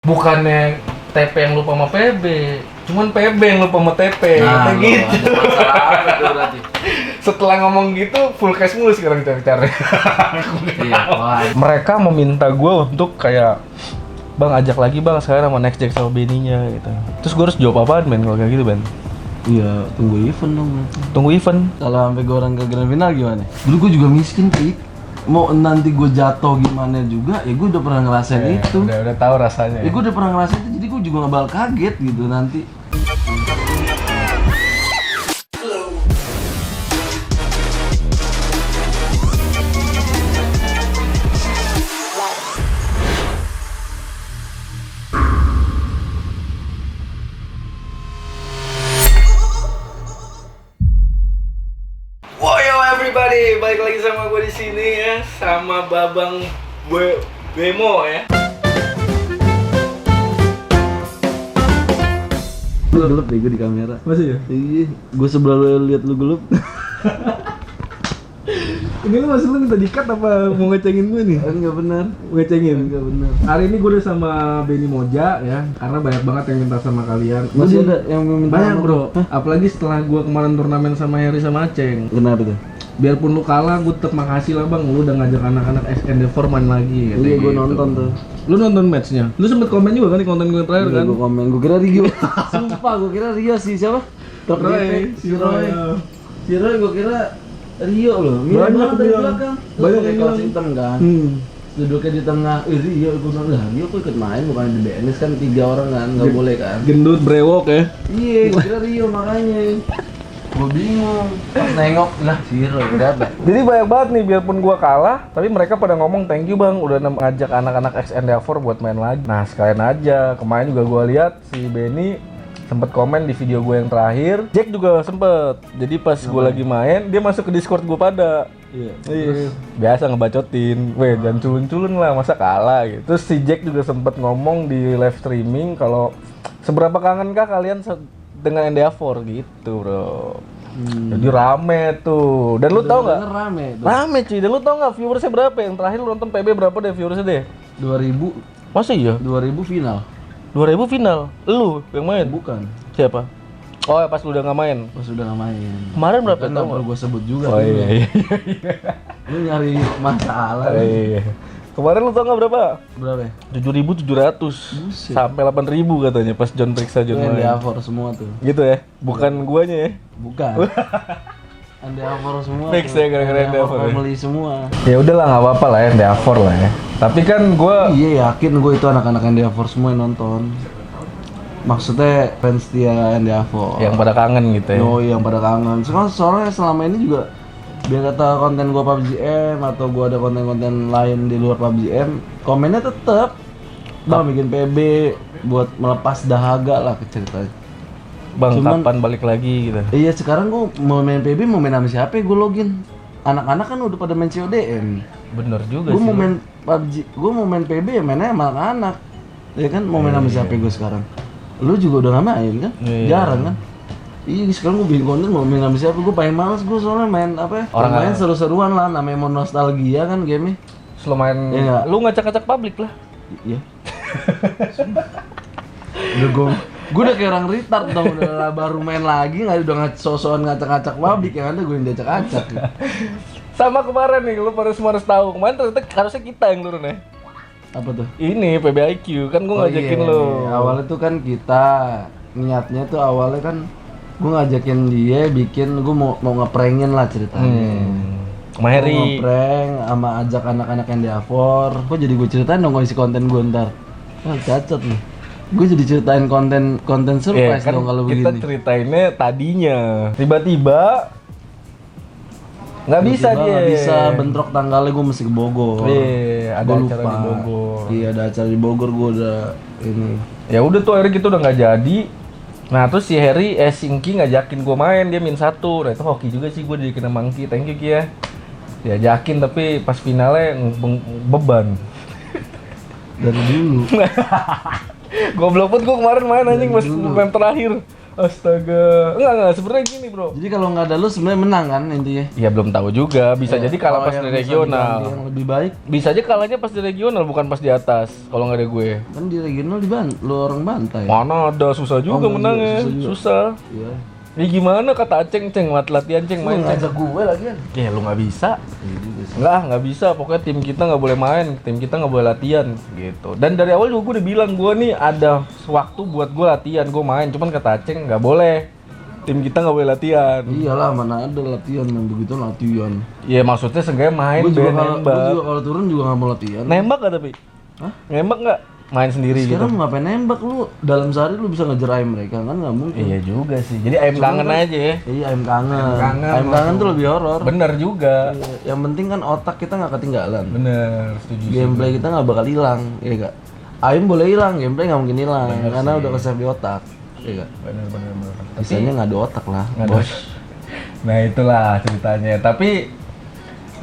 Bukannya TP yang lupa sama PB, cuman PB yang lupa sama TP. Nah, gitu. Berarti. Setelah ngomong gitu, full cash mulu sekarang cari-cari. Iya, wah. Mereka meminta gue untuk kayak, bang ajak lagi bang sekarang sama Next Jack sama Benny-nya gitu. Terus gue harus jawab apaan Ben kalau kayak gitu Ben? Iya, tunggu event dong. Tunggu event. Kalau sampai gue orang ke grand final gimana? Dulu gue juga miskin, Pik. Mau nanti gue jatuh gimana juga, ya gue udah pernah ngerasain itu. Udah tahu rasanya. Ya gue udah pernah ngerasain itu, jadi gue juga nggak bakal kaget gitu nanti. Woyo everybody, balik lagi sama gue di sini ya, sama Babang Bemo ya. Lu gelap deh gue di kamera. Masih ya? Iya, gue sebelah lu lihat lu gelap. Ini lu masih lu minta di-cut apa mau ngecengin gue nih? Enggak benar. Ngecengin? Enggak benar. Hari ini gue udah sama Benny Moja ya, karena banyak banget yang minta sama kalian. Masih ada yang minta banyak sama- bro. Hah? Apalagi setelah gue kemarin turnamen sama Heri sama Aceng. Kenapa tuh? Biarpun lu kalah, gue tetap makasih lah bang, lu udah ngajak anak-anak SND4 main lagi. Iya, katanya gue gitu. nonton tuh. Lu nonton matchnya? Lu sempet komen juga kan di konten gue terakhir kan? Gue komen, gue kira Rio. Sumpah, gue kira Rio sih siapa? Top Roy, DP, si Roy. Si Roy gue kira Rio loh. Mirip Banyak banget dari bilang. belakang. Banyak Banyak yang yang bilang. kelas hitam kan. Duduknya di tengah. Rio, gue bilang lah Rio kok ikut main bukan di BNS kan 3 orang kan, nggak boleh kan? Gendut brewok ya. Iya, gue kira Rio makanya. Gue bingung. Pas nengok lah si Roy berapa? Jadi banyak banget nih, biarpun gua kalah, tapi mereka pada ngomong thank you bang, udah ngajak anak-anak XND4 buat main lagi. Nah sekalian aja, kemarin juga gua lihat si Benny sempet komen di video gue yang terakhir. Jack juga sempet. Jadi pas gua lagi main, dia masuk ke Discord gua pada. Iya. Iya, biasa ngebacotin, weh jangan culun-culun lah, masa kalah gitu. Terus si Jack juga sempet ngomong di live streaming kalau seberapa kangenkah kalian dengan NDA4 gitu bro. Jadi rame tuh. Dan lu tau nggak? Rame tuh. Rame cuy. Dan lu tau nggak viewersnya berapa? Yang terakhir lu nonton PB berapa deh viewersnya deh? 2000 Masa iya? 2000 final. 2000 final. Lu yang main? Bukan. Siapa? Oh ya pas lu udah nggak main. Pas udah nggak main. Kemarin berapa Kan tau nggak nggak? perlu gue sebut juga. Oh tuh. iya iya. Lu nyari masalah. Oh, iya. Kemarin lu tau nggak berapa? Berapa ya? 7.700 Buset. sampai 8.000 katanya pas John periksa John Itu main. NDA4 semua tuh. Gitu ya? Bukan guanya ya? Bukan. NDA4 semua. Mix tuh. ya, gara-gara NDA4 ya. family semua. Ya udahlah nggak apa-apa lah ya NDA4 lah ya. Tapi kan gua Iya yakin gue itu anak-anak NDA4 semua yang nonton. Maksudnya fans dia NDA4. yang pada kangen gitu ya. Yoi, yang pada kangen. Soalnya selama ini juga biar kata konten gua PUBG M atau gua ada konten-konten lain di luar PUBG M, komennya tetap bang bikin PB buat melepas dahaga lah ke ceritanya. Bang, Cuman- kapan balik lagi gitu? Iya sekarang gua mau main PB mau main sama siapa ya gua login. Anak-anak kan udah pada main CODM. Bener juga Gua sih. mau main PUBG, gua mau main PB ya mainnya sama anak-anak. Ya kan mau main sama siapa gua sekarang. Lu juga udah gak main kan? Iya. Jarang kan? Iya sekarang gue bikin konten mau main sama siapa, gue paling males gue soalnya main apa ya? Orang main seru-seruan lah, namanya mau nostalgia kan game-nya. Lu main, Iya. lu ngacak-ngacak publik lah. Iya. Udah gue udah kayak orang retard dong, udah baru main lagi nggak udah sosokan ngacak-ngacak publik yang ada gue yang diacak-acak. Sama kemarin nih, lu harus tahu. Kemarin ternyata harusnya kita yang turun ya. Apa tuh? Ini PBIQ kan gua ngajakin iya, lu. awalnya tuh kan kita niatnya tuh awalnya kan gue ngajakin dia bikin gue mau ngeprengin lah ceritanya. Sama Heri. Gua ngeprank sama ajak anak-anak yang diafor. Kok jadi gue ceritain dong isi konten gue ntar. Ah, cacat nih. Gue jadi ceritain konten Iya, surprise kan dong kalau kita begini. ceritainnya tadinya. Tiba-tiba nggak bisa Tiba-tiba dia. nggak bisa bentrok tanggalnya gue mesti ke Bogor. Iya, ada Gua acara lupa. di Bogor. Iya ada acara di Bogor gue udah ini. Ya udah tuh akhirnya kita udah nggak jadi. Nah terus si Heri, Sinki ngajakin gue main, dia min 1. Nah itu hoki juga sih gue diajakin sama Mangki, thank you Ki ya. Diajakin tapi pas finalnya beban. Dari dulu. Goblok banget gue kemarin main anjing pas Dulu. main terakhir. Astaga. Enggak, sebenarnya gini, Bro. Jadi kalau nggak ada lu sebenarnya menang kan intinya. Ya belum tahu juga, bisa jadi kalah Kalau pas yang di bisa regional. diganti yang lebih baik Bisa aja kalahnya pas di regional bukan pas di atas kalau nggak ada gue. kan di regional lu orang bantai. Mana ada susah juga enggak menangnya. juga, susah juga. Susah. Iya. Ya gimana kata Aceng, latihan Ceng, Lu main Ceng. ngajak gue lagi kan. Ya lu nggak bisa. Iya juga sih. Nggak bisa. Pokoknya tim kita nggak boleh main, tim kita nggak boleh latihan gitu. Dan dari awal juga gue udah bilang gue nih ada waktu buat gue latihan, gue main. Cuman kata Aceng nggak boleh. Tim kita nggak boleh latihan. Iyalah, mana ada latihan yang begitu latihan. Ya maksudnya seenggaknya main, Gue juga nembak. kalau turun juga nggak mau latihan. Nembak nggak tapi? Hah? Nembak nggak? Main sendiri Sekarang gitu. ngapain nembak lu? Dalam sehari lu bisa ngejar ayam mereka kan nggak mungkin. Iya juga sih. Jadi ayam kangen aja ya. Iya, ayam kangen. kangen, Ayam kangen tuh lebih horor. Bener juga. Iya, yang penting kan otak kita nggak ketinggalan. Bener, setuju. Gameplay kita nggak bakal hilang, iya kak. Ayam boleh hilang, gameplay nggak mungkin hilang karena udah ke-save di otak, iya kak. Bener. Biasanya nggak ada otak lah, Nggak ada. bos. Nah itulah ceritanya. Tapi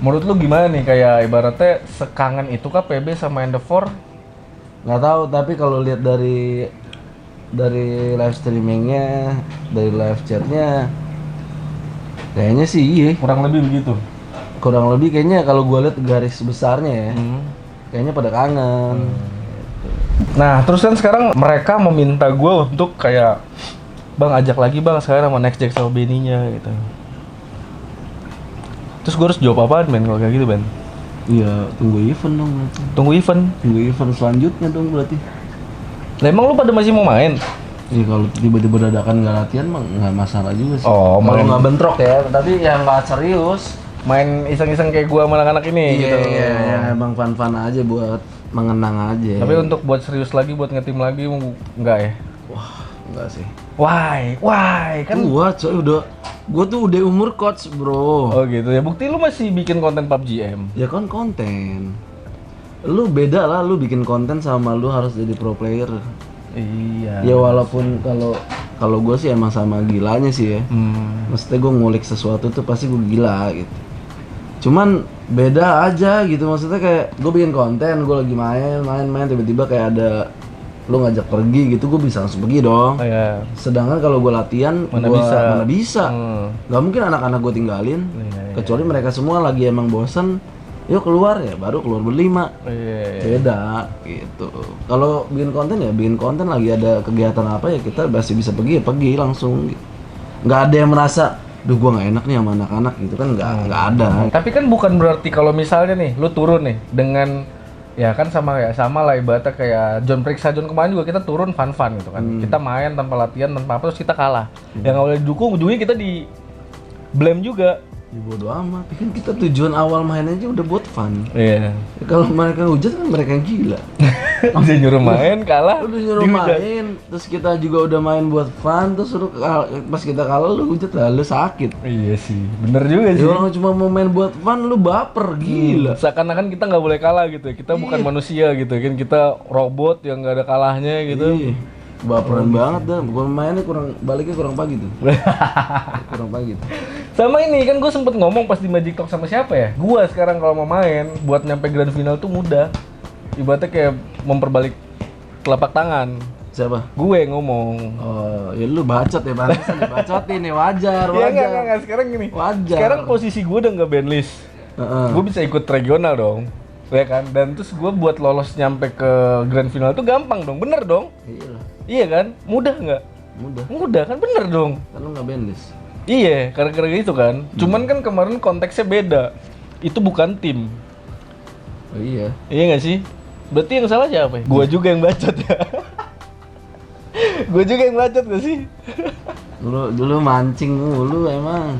menurut lu gimana nih kayak ibaratnya sekangen itu kah PB sama Endeavor? Nggak tahu, tapi kalau lihat dari live streamingnya, dari live chatnya, kayaknya sih iya. Kurang lebih begitu. Kurang lebih kayaknya kalau gue lihat garis besarnya ya, Hmm. kayaknya pada kangen. Nah terus kan sekarang mereka meminta gue untuk kayak bang ajak lagi bang sekarang sama Next Jack sama Benny-nya gitu. Terus gue harus jawab apaan Ben kalau kayak gitu Ben? Iya, tunggu event dong berarti. Tunggu event. Tunggu event selanjutnya dong berarti. Lah emang lu pada masih mau main? Iya, kalau tiba-tiba dadakan nggak latihan mah nggak masalah juga sih. Oh, kalau main- nggak bentrok ya, tapi yang nggak serius. Main iseng-iseng kayak gua sama anak-anak ini gitu. Iya, emang fun-fun aja buat mengenang aja. Tapi untuk buat serius lagi, buat ngetim lagi enggak ya? wah, enggak sih. Why? Kan Gua coy gua tuh udah umur coach, bro. oh gitu ya. Bukti lu masih bikin konten PUBG M. Ya kan konten. Lu beda lah, lu bikin konten sama lu harus jadi pro player. Iya. Ya walaupun kalau gue sih emang sama gilanya sih ya. Maksudnya gue ngulik sesuatu tuh pasti gue gila gitu. Cuman beda aja gitu, maksudnya kayak gue bikin konten, gue lagi main tiba-tiba kayak ada lu ngajak pergi gitu, gue bisa langsung pergi dong. Oh, ya. Sedangkan kalau gue latihan, Mana mana bisa. bisa. Hmm. Gak mungkin anak-anak gue tinggalin, Iya. kecuali mereka semua lagi emang bosen. Yuk keluar ya, baru keluar berlima. Iya. Beda gitu. Kalau bikin konten ya bikin konten, lagi ada kegiatan apa ya kita masih bisa pergi ya pergi langsung gitu. Nggak ada yang merasa duh gua nggak enak nih sama anak-anak gitu kan, nggak ada. Tapi kan bukan berarti kalau misalnya nih lu turun nih dengan ya kan sama lah ibaratnya kayak John Priksajon kemarin juga kita turun fun gitu kan. Kita main tanpa latihan tanpa apa terus kita kalah. Yang nggak boleh didukung ujungnya kita di blame juga. Ya bodo amat, kan kita tujuan awal mainnya aja udah buat fun. Iya. Ya, kalau mereka hujat kan mereka yang gila. Udah nyuruh main kalah. Udah nyuruh dihujat. main, terus kita juga udah main buat fun, terus pas kita kalah lu hujat lah, lu sakit. Iya sih, bener juga Ya sih. orang cuma mau main buat fun, lu baper, gila. Seakan-akan kita nggak boleh kalah gitu. Kita bukan manusia gitu kan. Kita robot yang nggak ada kalahnya gitu. Iya. Baperan banget dah, gua mainnya baliknya kurang pagi tuh. Kurang pagi tuh. Sama ini kan gue sempet ngomong pas di Magic Talk sama siapa ya? Gua sekarang kalau mau main buat nyampe grand final tuh mudah. Ibaratnya kayak memperbalik telapak tangan. Siapa? Gue ngomong. Oh, ya lu bacot ya, barusan dibacotin ya, wajar, Ya wajar. enggak, sekarang gini. Wajar. Sekarang posisi gue udah nggak bandlist. Heeh. Gue bisa ikut regional dong. Ya kan? Dan terus gue buat lolos nyampe ke grand final tuh gampang dong. Bener dong? Iya lah, Iya kan? Mudah nggak? mudah. Mudah kan? Bener dong? Kan lu nggak bandlist. Iya, gara-gara itu kan. Cuman kan kemarin konteksnya beda. Itu bukan tim. Oh iya. Iya nggak sih? Berarti yang salah siapa ya? Gua juga yang bacot ya. Gua juga yang bacot gak sih? Dulu mancing mulu emang.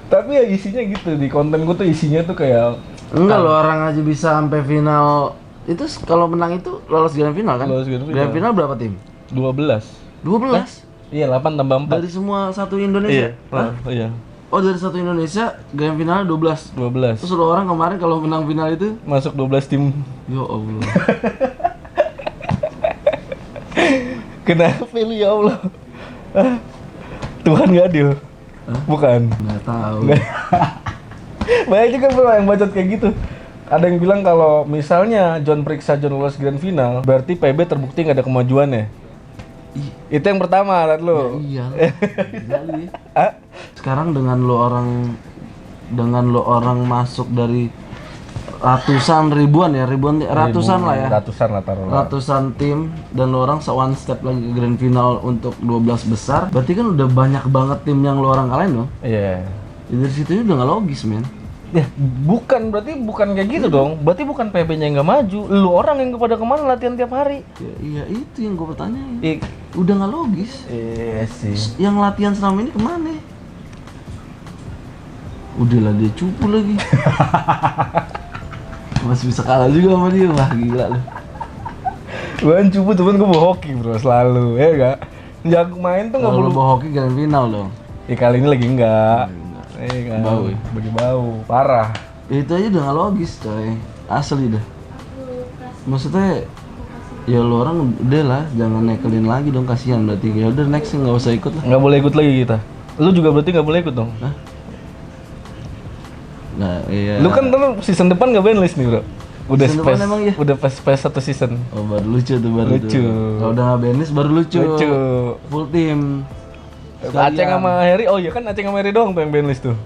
Tapi ya isinya gitu, di konten gua tuh isinya tuh kayak Enggak lo, orang aja bisa sampai final. Itu kalau menang itu lolos grand final kan? Lolos grand final. Grand final berapa tim? 12. 12. Iya, 8 tambah 4. Dari semua satu Indonesia. Hah? Iya. Oh, dari satu Indonesia grand final 12. 12. Terus lo orang kemarin kalau menang final itu, Masuk 12 tim. ya Allah. Kenapa lu ya Allah? Hah? Tuhan gak adil. Hah? Bukan. Nggak tahu. Banyak juga bro yang bacot kayak gitu. Ada yang bilang kalau misalnya John Priksajon lolos grand final, berarti PB terbukti nggak ada kemajuannya. Itu yang pertama liat lu. Iya. Jadi, Ah? sekarang dengan lo orang masuk dari ratusan ratusan lah ya. Ratusan lah taruh. Ratusan tim dan lo orang one step lagi ke grand final untuk 12 besar. Berarti kan udah banyak banget tim yang lo orang kalahin loh. Iya. Dari situ udah nggak logis, men. Ya, berarti bukan kayak gitu dong. Berarti bukan PB-nya yang nggak maju, lu orang yang kepada kemana latihan tiap hari. Ya, iya itu yang gue pertanyain. I- Udah nggak logis. Iya sih. Yang latihan selama ini kemana? Udahlah dia cupu lagi. Masih bisa kalah juga sama dia, wah gila lu. Gua kan cupu temen gua bawa hoki bro selalu, ya enggak? Jago main tuh nggak Kalau perlu. bawa hoki grand final dong. Kali ini lagi enggak. Kan? Bau ya? Bagi bau, parah. Ya, itu aja udah nggak logis coy, asli dah. Maksudnya ya lo orang udah lah, jangan nekelin lagi dong, kasihan berarti. Ya udah next nggak usah ikut lah. Nggak boleh ikut lagi kita. Lu juga berarti nggak boleh ikut dong. Hah? Nah iya. Lu kan season depan nggak banlist nih bro. Udah Season depan space, emang ya? udah space satu season. Oh baru lucu tuh baru Lucu. tuh. Kalau udah nggak benis baru lucu. Lucu. Full tim. Aceng sama Harry, oh iya kan Aceng sama Harry doang tuh yang banlist tuh.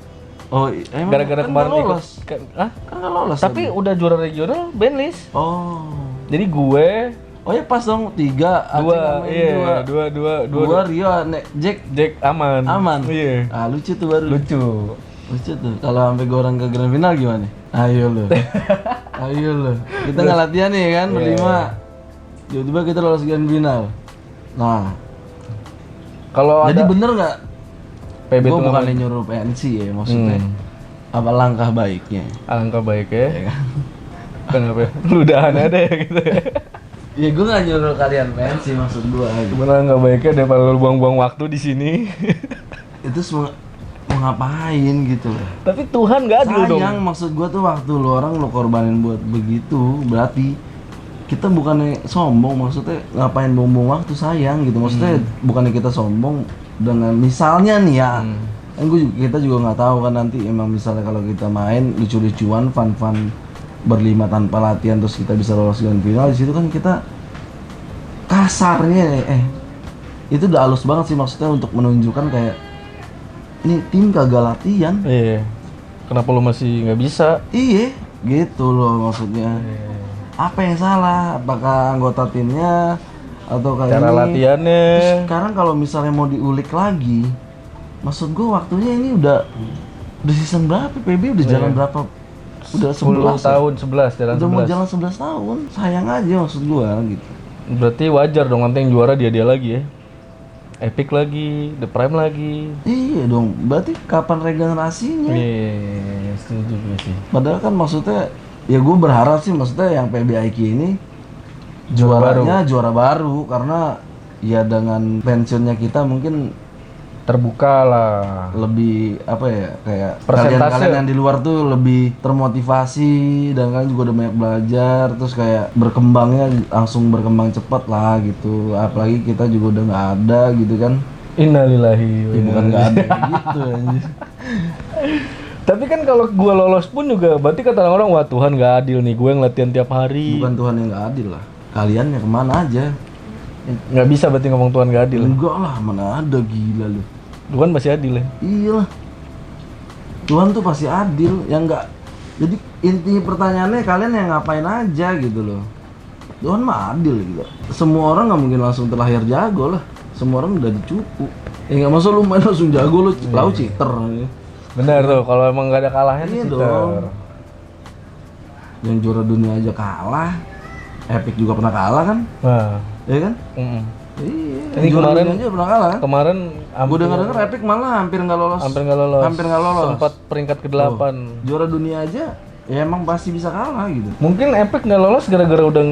Oh emang Gara-gara kan kemarin nggak ikut. lolos. Hah? Kan nggak lolos. Tapi udah juara regional banlist. Oh. Jadi gue Oh ya pas dong 3 dua Rio Jack Jack aman. Iya. Ah lucu tuh baru. Lucu. Lucu tuh. Kalau sampai gue orang ke grand final gimana? Ayo lo. Ayo lo. Kita nggak latihan nih kan berlima. Tiba-tiba kita lolos grand final. Nah, Kalau jadi ada bener nggak? PB Gue itu bukan nyuruh pensi ya maksudnya. Apa langkah baiknya? alangkah baik ya. Ya kan? Kenapa? Ya? Ludahan ada ya gitu. Ya gue nggak nyuruh kalian pensi maksud gue. Gimana nggak baiknya daripada lu buang-buang waktu di sini. Itu semua mau ngapain gitu loh. Tapi Tuhan nggak adil dong. Sayang maksud gua tuh waktu lo orang lo korbanin buat begitu berarti kita bukannya sombong, maksudnya ngapain buang waktu, sayang gitu maksudnya. Bukannya kita sombong dengan misalnya nih ya kan kita juga nggak tahu kan nanti emang misalnya kalau kita main lucu-lucuan fun-fun berlima tanpa latihan terus kita bisa lolos grand final, di situ kan kita kasarnya itu udah halus banget sih maksudnya untuk menunjukkan kayak ini tim kagak latihan. Iya. Kenapa lu masih nggak bisa? Iya, gitu loh maksudnya. Apa yang salah? Apakah anggota timnya atau kayak Cara ini? latihannya. Terus sekarang kalau misalnya mau diulik lagi, maksud gua waktunya ini udah season berapa? PB udah jalan berapa? Udah 10 11 tahun, 11 jalan Udah mau 11. jalan 11 tahun. Sayang aja maksud gua gitu. Berarti wajar dong nanti yang juara dia lagi ya. Epic lagi, The Prime lagi. Iya dong. Berarti kapan regenerasinya? Iya, setuju gue sih. Padahal kan maksudnya ya gue berharap sih maksudnya yang PBIQ ini juaranya juara baru karena ya dengan pensiunnya kita mungkin Terbuka lah. lebih apa ya kayak Persentase. kalian yang di luar tuh lebih termotivasi dan kalian juga udah banyak belajar terus kayak berkembangnya langsung berkembang cepat lah gitu, apalagi kita juga udah nggak ada gitu kan. Innalillahi. Ya, bukan nggak ada gitu anjir. Tapi kan kalau gua lolos pun juga berarti kata orang, wah Tuhan nggak adil nih, gue yang latihan tiap hari. Bukan Tuhan yang nggak adil lah, kalian yang kemana aja. Nggak bisa berarti ngomong Tuhan nggak adil. Enggak lah, mana ada, gila lu. Tuhan pasti adil ya. Iya lah, Tuhan tuh pasti adil, yang enggak. Jadi intinya pertanyaannya kalian yang ngapain aja gitu loh. Tuhan mah adil gitu. Semua orang nggak mungkin langsung terlahir jago lah. Semua orang udah dicupu. Ya nggak masuk lu main langsung jago lu, lau cheater. Benar tuh, kalau emang nggak ada kalahnya Iya tuh dong. cheater. Yang juara dunia aja kalah, Epic juga pernah kalah kan? Nah, Ya kan? ini Iya. Juara kemarin- dunia aja pernah kalah. Kan? kemarin Gue denger Epic malah hampir nggak lolos. hampir nggak lolos. Hampir nggak lolos. Sempat peringkat ke-8. Juara dunia aja, ya emang pasti bisa kalah gitu. Mungkin Epic nggak lolos gara-gara udah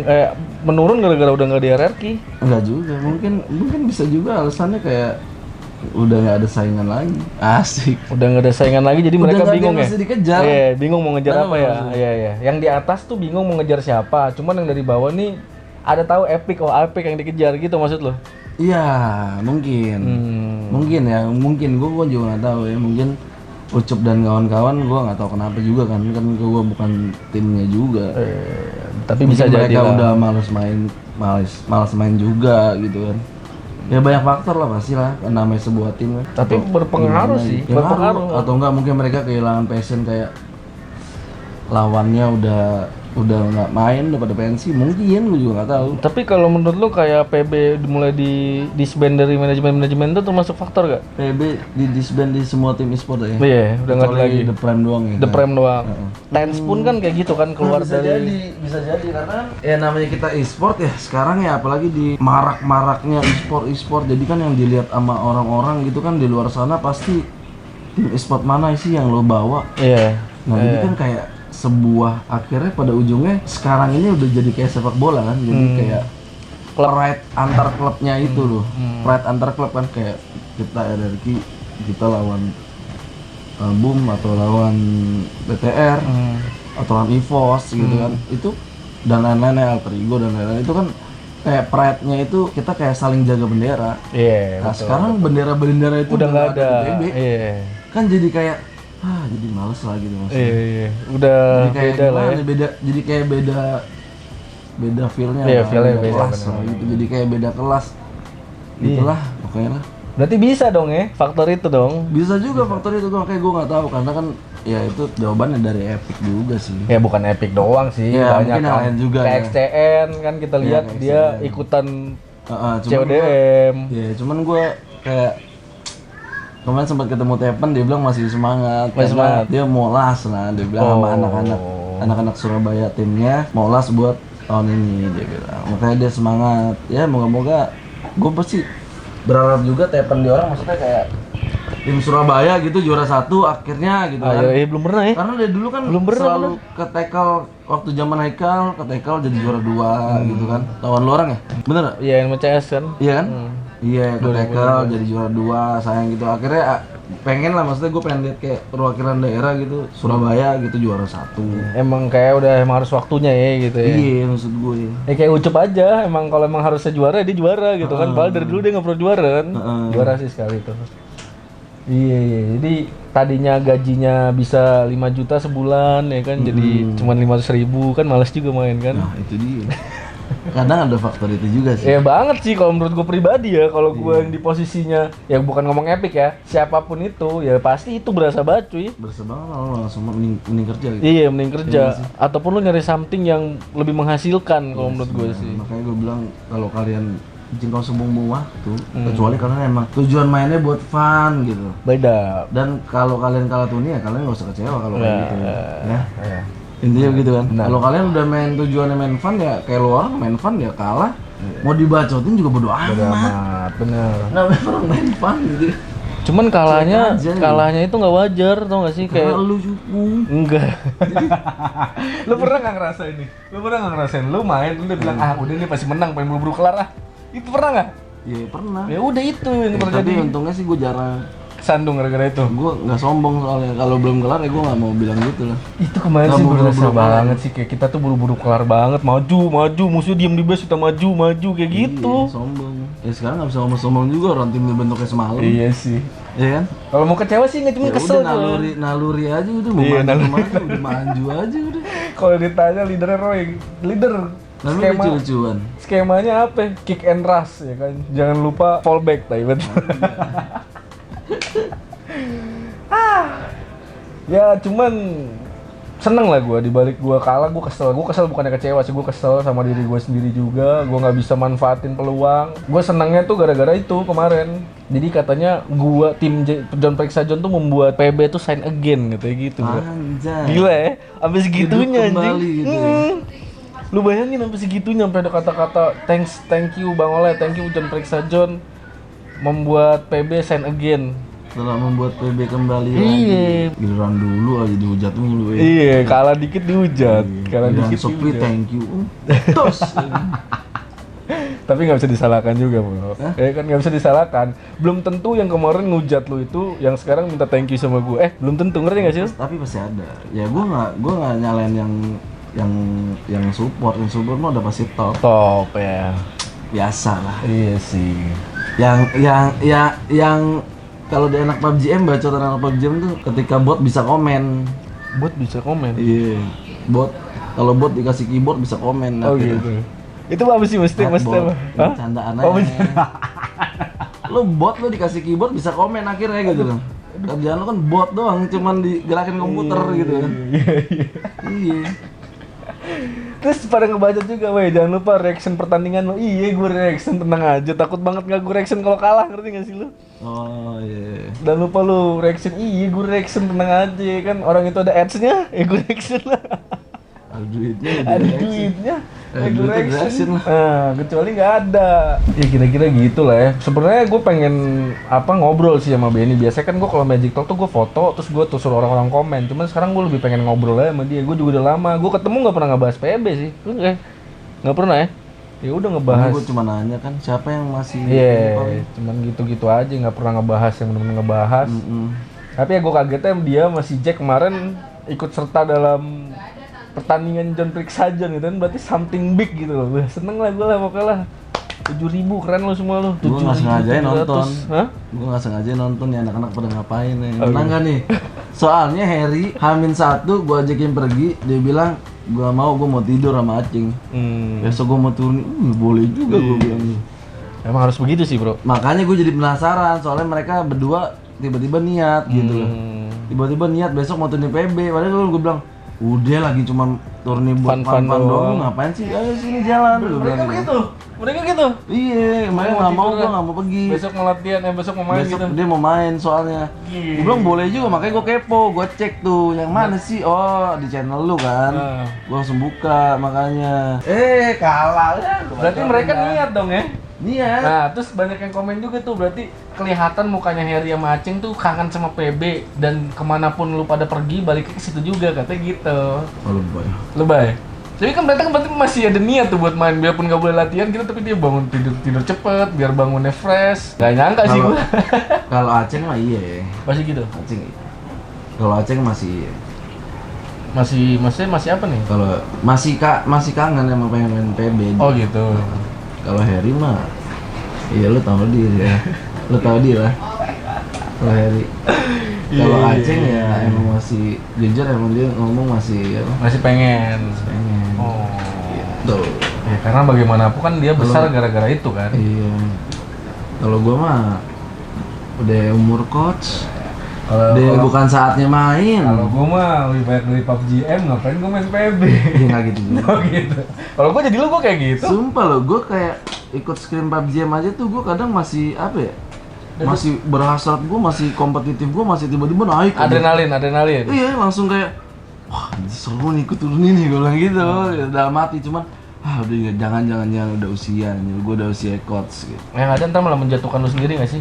menurun gara-gara udah nggak di RRQ. Enggak juga, mungkin bisa juga alasannya kayak udah nggak ada saingan lagi. Asik. Udah nggak ada saingan lagi jadi Udah mereka nggak ada bingung yang ya. mesti dikejar. Iya, bingung mau ngejar Tahu apa ya. maksudnya. Iya, iya. Yang di atas tuh bingung mau ngejar siapa. Cuman yang dari bawah nih ada tahu Epic, oh Epic yang dikejar gitu maksud lo. Iya, mungkin. Mungkin ya, mungkin gue juga nggak tahu ya. Mungkin Ucup dan kawan-kawan gue nggak tahu kenapa juga kan gue bukan timnya juga. Tapi Mungkin bisa jadi mereka lah. udah malas main juga gitu kan. Ya banyak faktor lah pasti lah, kan namanya sebuah tim kan. Tapi Atau berpengaruh gimana sih, gitu. Ya berpengaruh. ngaruh. Atau enggak mungkin mereka kehilangan passion kayak lawannya udah nggak main, udah pada pensi, mungkin gue juga nggak tahu. Tapi kalau menurut lu kayak PB mulai di disband dari manajemen itu termasuk faktor gak? PB di disband di semua tim e-sport ya. Iya, udah nggak ada Kecuali lagi. The Prime doang ya. The Prime doang. Heeh. Tens pun kan kayak gitu kan keluar bisa dari. bisa jadi karena ya namanya kita e-sport ya sekarang ya, apalagi di marak-maraknya e-sport, jadi kan yang dilihat sama orang-orang gitu kan di luar sana pasti tim e-sport mana sih yang lo bawa. Iya. Nah jadi kan kayak sebuah akhirnya pada ujungnya sekarang ini udah jadi kayak sepak bola kan, jadi kayak pride antar klubnya itu loh, pride antar klub kan, kayak kita RRQ kita lawan Boom atau lawan BTR atau lawan EVOS gitu kan, itu dan lain-lainnya, Alter Ego dan lain-lain, itu kan kayak pride-nya itu kita kayak saling jaga bendera. Iya. Nah sekarang bendera-bendera itu Udah nggak ada. di PB, Iya. kan jadi kayak jadi males lah gitu maksudnya. Iya. Udah Jadi kayak beda lah ya. gimana, jadi kayak beda feel-nya. Iya, lah, feel-nya beda beda, kelas bener. lah gitu. Jadi kayak beda kelas. Gitulah pokoknya lah. Berarti bisa dong ya faktor itu dong. Bisa juga faktor itu, makanya gue nggak tahu karena kan ya itu jawabannya dari Epic juga sih. Ya bukan Epic doang sih, Ya, banyak mungkin yang kan. lain juga Kayak ya. XCN kan kita Iya, lihat kayak dia XCN. ikutan Cuman CODM. cuman gue kayak kemarin sempat ketemu Tepen, dia bilang masih semangat. Masih karena semangat. Dia mau las, nah dia bilang sama anak-anak Surabaya timnya mau las buat tahun ini, dia bilang. Makanya dia semangat. Ya moga-moga gue pasti berharap juga Tepen di orang, maksudnya kayak tim Surabaya gitu juara 1 akhirnya gitu kan. Ya, belum pernah ya. Karena dari dulu kan Belum pernah, selalu ke tackle waktu zaman Haikal, ke tackle jadi juara 2 gitu kan. Lawan lu orang ya? Bener gak? Iya, MCS kan. Iya kan? Iya, ke tackle jadi juara 2, sayang gitu. Akhirnya pengen lah, maksudnya gue pengen lihat kayak perwakilan daerah gitu, Surabaya gitu juara 1. Emang kayak udah emang harus waktunya ya gitu ya. Iya, maksud gue ya. Ya kayak Ucup aja, emang kalau emang harusnya juara dia juara gitu kan. Padahal dari dulu dia nggak pernah juara kan. Juara sih sekali tuh. Iya, jadi tadinya gajinya bisa 5 juta sebulan ya kan, jadi cuman 500.000 kan, males juga main kan. Nah, itu dia. Kadang ada faktor itu juga sih. Ya banget sih kalau menurut gue pribadi ya, kalau gue yang di posisinya, ya bukan ngomong Epic ya, siapapun itu, ya pasti itu berasa banget cuy. Berasa banget lo langsung mending kerja gitu. Iya, mending kerja. Ataupun lu nyari something yang lebih menghasilkan kalau menurut gue sih. Makanya gue bilang kalau kalian izin kau sebuang waktu, kecuali kalian emang tujuan mainnya buat fun gitu. Beda. Dan kalau kalian kalah tuh ya kalian nggak usah kecewa kalau kayak gitu ya. Ya. Intinya begitu kan. Kalau kalian udah main tujuannya main fun ya kayak lu orang main fun ya kalah. Mau dibacotin juga bodo amat. Amat, bener. Namanya orang main fun gitu. Cuman kalahnya Cuek aja, kalahnya itu nggak wajar, tau gak sih kayak Karena lu cupu. enggak. Lu pernah nggak ngerasain nih? Lu pernah nggak ngerasain? Lu main, lu udah bilang udah nih pasti menang, pengen buru-buru kelar ah. Itu pernah nggak? Iya pernah. Ya udah itu yang Tapi terjadi. untungnya sih gue jarang. Kesandung gara-gara itu. Gue nggak sombong soalnya. Kalau belum kelar ya gue nggak mau bilang gitu lah. Itu kemarin Nggak sih mau berasa buru-buru kelar. banget sih, kayak kita tuh buru-buru kelar banget, maju, musuh diem di base kita maju kayak gitu. Iya, sombong. Ya sekarang nggak bisa ngomong sombong juga, orang tim dibentuknya semalam. Iya sih. Iya kan? Kalau mau kecewa sih nggak cuma Ya kesel udah gua. naluri aja udah mau Iya, maju kemana, udah maju aja udah. Kalau ditanya leadernya Roy, leader Namanya lucu-lucuan. skemanya apa? Kick and rush ya kan. Jangan lupa fallback tadi betul. Ya cuman seneng lah gue, dibalik gue kalah gue kesel bukannya kecewa sih, gue kesel sama diri gue sendiri juga, gue nggak bisa manfaatin peluang. Gue senengnya tuh gara-gara itu kemarin, jadi katanya gue tim John Periksa John tuh membuat PB tuh sign again gitu bro. Anjay. Gila ya, sampai segitunya Hidup kembali anjing. gitu ya. Lu bayangin sampai segitunya, sampai ada kata-kata thank you Bang Oleh, thank you John Periksa John membuat PB sign again. Setelah membuat PB kembali Iya. lagi. Giliran dulu aja dihujat mulu ya. Iya, kalah dikit dihujat, kalah Giliran dikit Sopri dihujat. thank you. Tos. Tapi nggak bisa disalahkan juga bro. Ya kan nggak bisa disalahkan. Belum tentu yang kemarin ngujat lu itu, yang sekarang minta thank you sama gue. Belum tentu, ngerti nggak sih? Tapi pasti ada. Ya gua nggak nyalain yang support mah udah pasti top. Top ya. Biasa lah. Iya sih. Yang kalau di anak PUBG M, bacotan anak PUBG M tuh ketika bot bisa komen. Bot bisa komen. Iya. Bot kalau bot dikasih keyboard bisa komen. Oh akhirnya. gitu. Itu apa sih mesti Chatbot. apa? Hah? Candaan Oh, aja. Lu bot lu dikasih keyboard bisa komen akhirnya gitu kan. Kerjaan lu kan bot doang, cuman digerakin komputer gitu kan. Iya. Terus pada ngebaca juga, weh jangan lupa reaction pertandingan lo. Iya gue reaction, tenang aja, takut banget gak gue reaction kalau kalah, ngerti gak sih lu? Oh iya. Dan lupa lu reaction, iya gue reaction, tenang aja kan, orang itu ada ads-nya, ya gue reaction lah. Ada duitnya, Ada duitnya, ya gue duitnya reaction. reaction lah. Nah, kecuali nggak ada. Ya kira-kira gitu lah ya. Sebenarnya gue pengen ngobrol sih sama Benny. Biasanya kan gue kalau Magic Talk tuh gue foto, terus gue suruh orang-orang komen. Cuman sekarang gue lebih pengen ngobrol aja sama dia. Gue juga udah lama. Gue ketemu nggak pernah ngebahas PB sih. Lu nggak pernah ya? Ya udah ngebahas. Gue cuma nanya kan siapa yang masih. Iya, cuman gitu-gitu aja, nggak pernah ngebahas yang benar-benar ngebahas. Tapi ya gue kagetnya dia masih Jack kemarin ikut serta dalam pertandingan John Prixajon gitu kan, berarti something big gitu loh. Seneng lah gue lah pokoknya lah. 7.000 keren lo semua lo. Gue nggak sengaja nonton. Hah? Gue nggak sengaja nonton ya anak-anak pada ngapain nih. Menang nggak nih? Soalnya Harry H-1 gue ajakin pergi, dia bilang gue mau tidur sama Acing. Besok gue mau turun, boleh juga gue bilang. Emang harus begitu sih bro. Makanya gue jadi penasaran, soalnya mereka berdua tiba-tiba niat gitu loh. Tiba-tiba niat besok mau turun PB, padahal gue bilang udah lagi cuma turun buat fun doang, ngapain sih? Ayo sini jalan. Mereka begitu. Mereka gitu. Iya, makanya nggak mau, gue nggak mau pergi. Besok ngelatihan, besok mau main Besok gitu. dia mau main soalnya. Gue bilang boleh juga, makanya gue kepo, gue cek tuh yang mana sih? Oh di channel lu kan. Gue langsung buka makanya. Kalah ya. Berarti mereka niat dong ya? Niat. Nah, terus banyak yang komen juga tuh, berarti kelihatan mukanya Harry sama Aceng tuh kangen sama PB dan kemanapun lu pada pergi balik ke situ juga katanya gitu. Oh lebay. Lebay. Tapi kan berarti masih ada niat tuh buat main, biarpun nggak boleh latihan gitu, tapi dia bangun tidur cepet biar bangunnya fresh. Gak nyangka sih gua. Kalau Aceng mah iya. Masih gitu. Aceng. Kalau Aceng masih iya. Masih apa nih? Kalau masih kangen emang pengen main PB. Oh gitu. Kalau Harry mah, iya lu tahu dia ya, lu tahu dia lah. Kalau Harry, kalau Aceng ya emang masih jujur, emang dia ngomong masih apa? Masih pengen. Oh. Gitu. Ya karena bagaimanapun kan dia besar gara-gara itu kan. Iya. Kalau gua mah udah umur coach. Dia bukan saatnya main. Kalau gua mah lebih baik beli PUBG M, ngapain gua main PB? Iya nggak gitu juga. Oh gitu. Kalau gua jadi lu gua kayak gitu. Sumpah loh, gua kayak ikut scrim PUBG M aja tuh gua kadang masih apa ya? Masih berhasrat, gua masih kompetitif, gua masih tiba-tiba naik. Adrenalin. Iya, langsung kayak wah, seru nih ikut turun ini gua bilang gitu. Dalam hati cuman udah jangan udah usia nih, gua udah usia coach gitu. Yang ada ntar malah menjatuhkan lu sendiri nggak sih?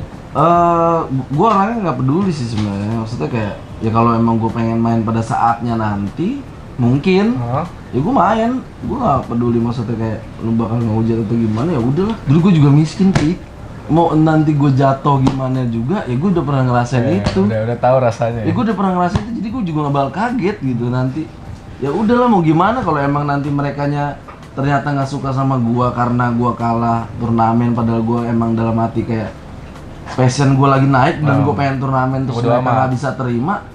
Gue orangnya nggak peduli sih sebenarnya, maksudnya kayak ya kalau emang gue pengen main pada saatnya nanti mungkin ya gue main, gue nggak peduli maksudnya kayak lu bakal ngehujat atau gimana, ya udahlah. Dulu gue juga miskin sih, mau nanti gue jatuh gimana juga ya gue udah pernah ngerasain itu. Udah tahu rasanya. Ya gue udah pernah ngerasain itu, jadi gue juga nggak bakal kaget gitu nanti. Ya udahlah mau gimana kalau emang nanti merekanya ternyata nggak suka sama gue karena gue kalah turnamen, padahal gue emang dalam hati kayak passion gue lagi naik dan gue pengen turnamen terus mereka nggak bisa terima,